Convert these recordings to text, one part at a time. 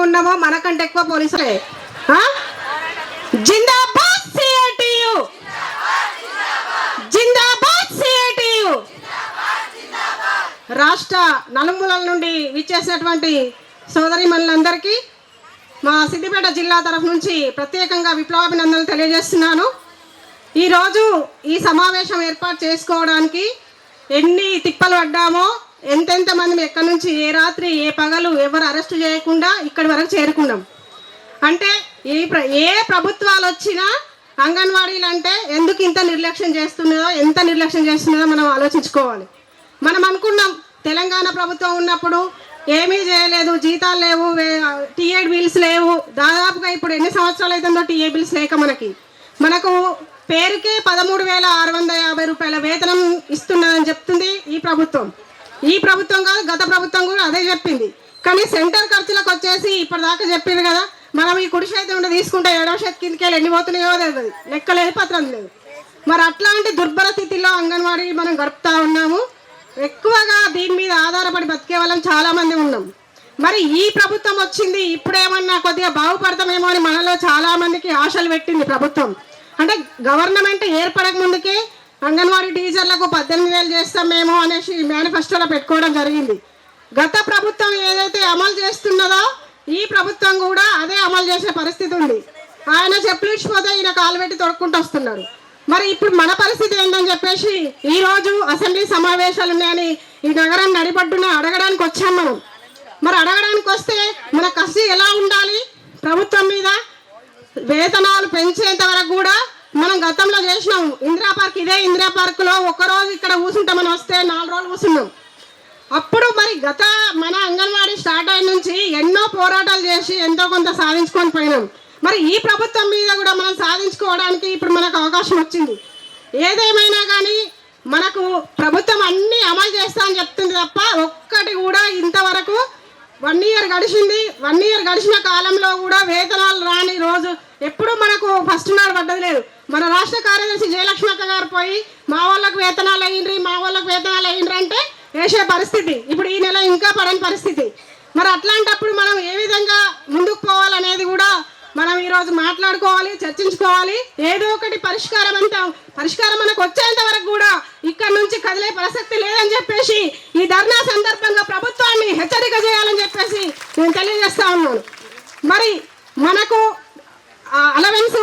సిద్ధంగా ఉన్నామో మనకంటే ఎక్కువ పోలీసులే. జిందాబాద్ సిఐటియు, జిందాబాద్ సిఐటియు. రాష్ట్ర నలుమూలల నుండి విచ్చేసినటువంటి సోదరిమణులందరికీ మా సిద్దిపేట జిల్లా తరఫు నుంచి ప్రత్యేకంగా విప్లవాభినందనలు తెలియజేస్తున్నాను. ఈరోజు ఈ సమావేశం ఏర్పాటు చేసుకోవడానికి ఎన్ని తిప్పలు పడ్డామో, ఎంతెంత మంది ఎక్కడి నుంచి ఏ రాత్రి ఏ పగలు ఎవరు అరెస్ట్ చేయకుండా ఇక్కడి వరకు చేరుకున్నాం. అంటే ఏ ప్రభుత్వాలు వచ్చినా అంగన్వాడీలు అంటే ఎందుకు ఇంత నిర్లక్ష్యం చేస్తున్నదో, ఎంత నిర్లక్ష్యం చేస్తున్నదో మనం ఆలోచించుకోవాలి. మనం అనుకున్నాం తెలంగాణ ప్రభుత్వం ఉన్నప్పుడు ఏమీ చేయలేదు, జీతాలు లేవు, టీఏ బిల్స్ లేవు. దాదాపుగా ఇప్పుడు ఎన్ని సంవత్సరాలు అవుతుందో టీఏ బిల్స్ లేక మనకు పేరుకే 13,650 రూపాయల వేతనం ఇస్తున్నదని చెప్తుంది ఈ ప్రభుత్వం. ఈ ప్రభుత్వం కాదు, గత ప్రభుత్వం కూడా అదే చెప్పింది. కానీ సెంటర్ ఖర్చులకు వచ్చేసి ఇప్పటిదాకా చెప్పింది కదా, మనం ఈ కుడి చేతి ఉండి తీసుకుంటే 7వ చేతి కిందకి ఎన్ని పోతున్నాయో తెలియదు, లెక్కలేదు, పత్రం లేదు. మరి అట్లాంటి దుర్భర స్థితిలో అంగన్వాడీ మనం గడుపుతా ఉన్నాము. ఎక్కువగా దీని మీద ఆధారపడి బతికే వాళ్ళం చాలామంది ఉన్నాం. మరి ఈ ప్రభుత్వం వచ్చింది, ఇప్పుడేమన్నా కొద్దిగా బాగుపడతామేమో అని మనలో చాలామందికి ఆశలు పెట్టింది ప్రభుత్వం. అంటే గవర్నమెంట్ ఏర్పడక ముందుకే అంగన్వాడీ టీచర్లకు 18,000 చేస్తామేమో అనేసి మేనిఫెస్టోలో పెట్టుకోవడం జరిగింది. గత ప్రభుత్వం ఏదైతే అమలు చేస్తున్నదో ఈ ప్రభుత్వం కూడా అదే అమలు చేసే పరిస్థితి ఉంది. ఆయన చెప్పులు ఇచ్చిపోతే ఈయన కాలు పెట్టి తొడుక్కుంటూ వస్తున్నారు. మరి ఇప్పుడు మన పరిస్థితి ఏంటని చెప్పేసి ఈరోజు అసెంబ్లీ సమావేశాలు ఉన్నాయని ఈ నగరం నడిపడ్డున అడగడానికి వచ్చాం మనం. మరి అడగడానికి వస్తే మన కసి ఎలా ఉండాలి ప్రభుత్వం మీద? వేతనాలు పెంచేంత వరకు కూడా మనం గతంలో చేసినాం. ఇందిరా పార్క్, ఇదే ఇందిరా పార్కులో ఒక్కరోజు ఇక్కడ కూర్చుంటామని వస్తే 4 రోజులు కూర్చున్నాం. అప్పుడు మరి మన అంగన్వాడీ స్టార్ట్ అయిన నుంచి ఎన్నో పోరాటాలు చేసి ఎంతో కొంత సాధించుకొని పోయినాం. మరి ఈ ప్రభుత్వం మీద కూడా మనం సాధించుకోవడానికి ఇప్పుడు మనకు అవకాశం వచ్చింది. ఏదేమైనా కానీ మనకు ప్రభుత్వం అన్నీ అమలు చేస్తా అని చెప్తుంది తప్ప ఒక్కటి కూడా ఇంతవరకు 1 ఇయర్ గడిచింది. 1 ఇయర్ గడిచిన కాలంలో కూడా వేతనాలు రాని రోజు ఎప్పుడు మనకు ఫస్ట్ నాడు పడ్డది లేదు. మన రాష్ట్ర కార్యదర్శి జయలక్ష్మక్క గారు పోయి మా వాళ్ళకు వేతనాలు అయ్యిండ్రి, మా వాళ్ళకు వేతనాలు అయ్యిండ్రి అంటే వేసే పరిస్థితి. ఇప్పుడు ఈ నెల ఇంకా పడని పరిస్థితి. మరి అట్లాంటప్పుడు మనం ఏ విధంగా ముందుకు పోవాలనేది కూడా మనం ఈరోజు మాట్లాడుకోవాలి, చర్చించుకోవాలి. ఏదో ఒకటి పరిష్కారం మనకు వచ్చేంత వరకు కూడా ఇక్కడ నుంచి కదిలే ప్రసక్తి లేదని చెప్పేసి ఈ ధర్నా సందర్భంగా ప్రభుత్వాన్ని హెచ్చరిక చేయాలని చెప్పేసి నేను తెలియజేస్తా ఉన్నాను. మరి మనకు అలవెన్స్,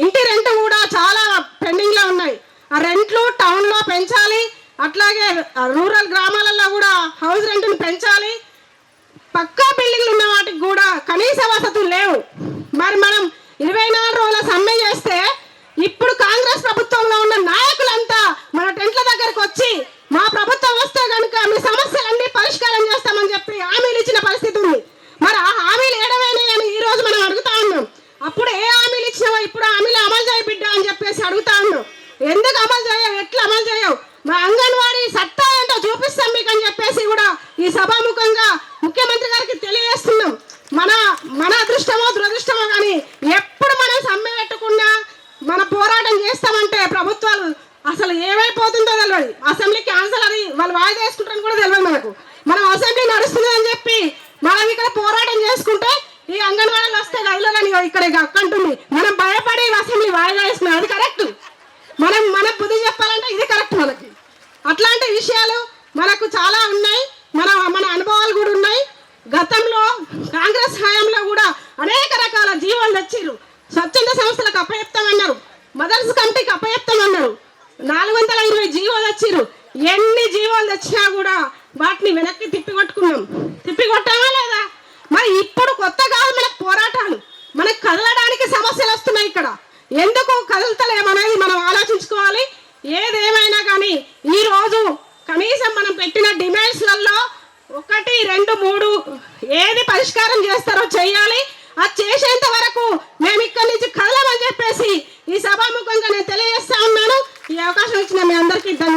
ఇంటి రెంట్ కూడా చాలా పెండింగ్లో ఉన్నాయి. ఆ రెంట్లు టౌన్లో పెంచాలి, అట్లాగే రూరల్ గ్రామాలలో కూడా హౌస్ రెంట్ను పెంచాలి. పక్కా బిల్డింగ్లు ఉన్న వాటికి కూడా కనీస వసతులు లేవు. మరి మనం 24 రోజుల సమ్మె చేస్తే ఇప్పుడు కాంగ్రెస్ ప్రభుత్వంలో ఉన్న నాయకులంతా మన టెంట్ల దగ్గరకు వచ్చి మా ప్రభుత్వం వస్తే కనుక మీ సమస్యలన్నీ పరిష్కారం చేస్తామని చెప్పి హామీలు ఇచ్చిన పరిస్థితి ఉంది. మరి ఆ హామీలు ఏడవైనాయి అని ఈరోజు మనం అడుగుతా ఉన్నాం. అప్పుడు ఏ హామీలు ఇచ్చినావో ఇప్పుడు హామీలు అమలు చేయ బిడ్డ అని చెప్పేసి అడుగుతా ఉన్నాం. ఎందుకు అమలు చేయవు, ఎట్లా అమలు చేయవు? మా అంగన్వాడీ సత్తా ఏంటో చూపిస్తాం మీకు అని చెప్పేసి కూడా ఈ సభాముఖంగా ముఖ్యమంత్రి గారికి తెలియజేస్తున్నాం. మన అదృష్టమో దురదృష్టమో కానీ ఎప్పుడు మనం సమ్మె పెట్టుకున్నా మన పోరాటం చేస్తామంటే ప్రభుత్వాలు అసలు ఏమైపోతుందో తెలియదు. అసెంబ్లీ క్యాన్సల్ అని వాళ్ళు వాయిదా వేసుకుంటారని కూడా తెలియదు. మనం అసెంబ్లీ నడుస్తుందని చెప్పి మనం ఇక్కడ పోరాటం చేసుకుంటే ఈ అంగన్వాడీలు వస్తే గదిలో కానీ ఇక్కడ అక్కంటుంది. మనం భయపడి అసెంబ్లీ వాయిదా వేసుకున్నాం, అది కరెక్ట్. మన బుద్ధి చెప్పాలంటే ఇది కరెక్ట్. మనకి అట్లాంటి విషయాలు మనకు చాలా ఉన్నాయి, మన అనుభవాలు కూడా ఉన్నాయి. గతంలో కాంగ్రెస్ హయాంలో కూడా అనేక రకాల జీవోలు తెచ్చిర్రు. స్వచ్ఛంద సంస్థలకు అప్పచెప్తామన్నారు, మదర్స్ కమిటీకి అప్పచెప్తామన్నారు, 420 జీవోలు తెచ్చిర్రు. ఎన్ని జీవోలు తెచ్చినా కూడా వాటిని వెనక్కి తిప్పికొట్టామా లేదా? మరి ఇప్పుడు కొత్త కాదు మనకు పోరాటాలు, మనకు కదలడానికి సమస్యలు వస్తున్నాయి. ఇక్కడ ఎందుకు కదులుతలేమనేది మనం ఆలోచించుకోవాలి. ఏదేమైనా కానీ ఈరోజు కనీసం మనం పెట్టిన డిమాండ్స్లలో 1, 2, 3 ఏది పరిష్కారం చేస్తారో చెయ్యాలి. అది చేసేంత వరకు మేము ఇక్కడి నుంచి కదలమని చెప్పేసి ఈ సభాముఖంగా నేను తెలియజేస్తా ఉన్నాను. ఈ అవకాశం ఇచ్చిన మీ అందరికీ